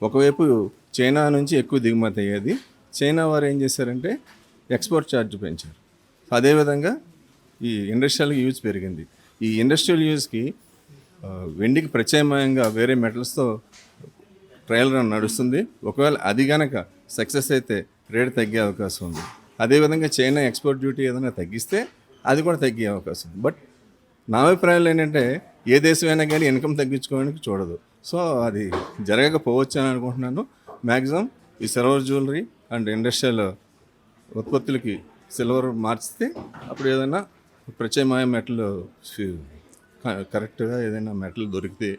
ఒకవైపు చైనా నుంచి ఎక్కువ దిగుమతి అయ్యేది. చైనా వారు ఏం చేశారంటే ఎక్స్పోర్ట్ ఛార్జ్ పెంచారు. అదేవిధంగా ఈ ఇండస్ట్రియల్ యూజ్ పెరిగింది. ఈ ఇండస్ట్రియల్ యూజ్కి వెండికి ప్రత్యామ్నాయంగా వేరే మెటల్స్తో ట్రయల్ రన్ నడుస్తుంది. ఒకవేళ అది కనుక సక్సెస్ అయితే రేటు తగ్గే అవకాశం ఉంది. అదేవిధంగా చైనా ఎక్స్పోర్ట్ డ్యూటీ ఏదైనా తగ్గిస్తే అది కూడా తగ్గే అవకాశం ఉంది. బట్ నా అభిప్రాయాలు ఏంటంటే ఏ దేశమైనా కానీ ఇన్కమ్ తగ్గించుకోవడానికి చూడదు. సో అది జరగకపోవచ్చు అని అనుకుంటున్నాను. మ్యాక్సిమం ఈ సిల్వర్ జ్యువెలరీ అండ్ ఇండస్ట్రియల్ ఉత్పత్తులకి సిల్వర్ మార్చితే అప్పుడు ఏదైనా ప్రత్యామ్నాయ మెటల్ కరెక్ట్గా ఏదైనా మెటల్ దొరికితే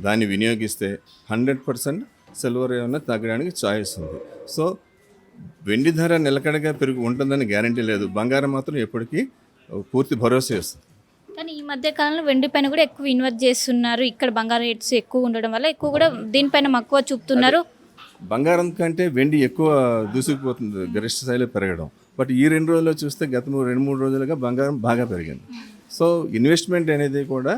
దాన్ని వినియోగిస్తే 100% సిల్వర్ ఏమైనా తగ్గడానికి ఛాయిస్ ఉంది. సో వెండి ధర నిలకడగా పెరిగి ఉంటుందని గ్యారంటీ లేదు. బంగారం మాత్రం ఎప్పటికీ పూర్తి భరోసా ఇస్తుంది. కానీ ఈ మధ్య కాలంలో వెండి పైన కూడా ఎక్కువ ఇన్వెస్ట్ చేస్తున్నారు. ఇక్కడ బంగారం రేట్స్ ఎక్కువ ఉండడం వల్ల ఎక్కువ కూడా దీనిపైన మక్కువ చూపుతున్నారు. బంగారం కంటే వెండి ఎక్కువ దూసుకుపోతుంది గరిష్ట స్థాయిలో పెరగడం. బట్ ఈ 2 రోజుల్లో చూస్తే గత 2-3 రోజులుగా బంగారం బాగా పెరిగింది. సో ఇన్వెస్ట్మెంట్ అనేది కూడా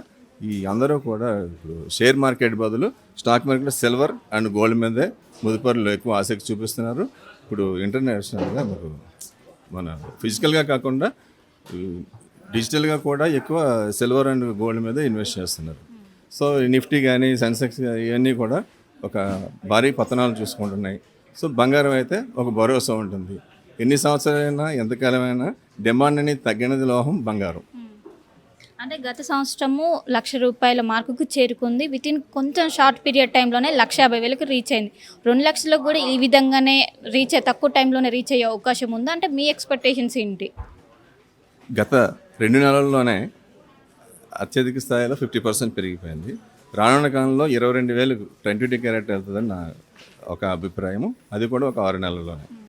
ఈ అందరూ కూడా ఇప్పుడు షేర్ మార్కెట్ బదులు స్టాక్ మార్కెట్లో సిల్వర్ అండ్ గోల్డ్ మీదే మదుపరులు ఎక్కువ ఆసక్తి చూపిస్తున్నారు. ఇప్పుడు ఇంటర్నేషనల్గా మీకు మన ఫిజికల్గా కాకుండా డిజిటల్గా కూడా ఎక్కువ సిల్వర్ అండ్ గోల్డ్ మీద ఇన్వెస్ట్ చేస్తున్నారు. సో నిఫ్టీ కానీ సెన్సెక్స్ ఇవన్నీ కూడా ఒక భారీ పతనాలు చూసుకుంటున్నాయి. సో బంగారం అయితే ఒక భరోసా ఉంటుంది. ఎన్ని సంవత్సరాలైనా ఎంతకాలమైనా డిమాండ్ అనేది తగ్గినది లోహం బంగారం. అంటే గత సంవత్సరము ₹1,00,000 మార్కుకు చేరుకుంది. వితిన్ కొంచెం షార్ట్ పీరియడ్ టైంలోనే 1,50,000కి రీచ్ అయింది. 2,00,000లకు కూడా ఈ విధంగానే తక్కువ టైంలోనే రీచ్ అయ్యే అవకాశం ఉందా? అంటే మీ ఎక్స్పెక్టేషన్స్ ఏంటి? గత 2 నెలల్లోనే అత్యధిక స్థాయిలో 50% పెరిగిపోయింది. రానున్న కాలంలో 22,000 22 క్యారెట్ వెళ్తుందని నా ఒక అభిప్రాయము. అది కూడా ఒక 6 నెలల్లోనే.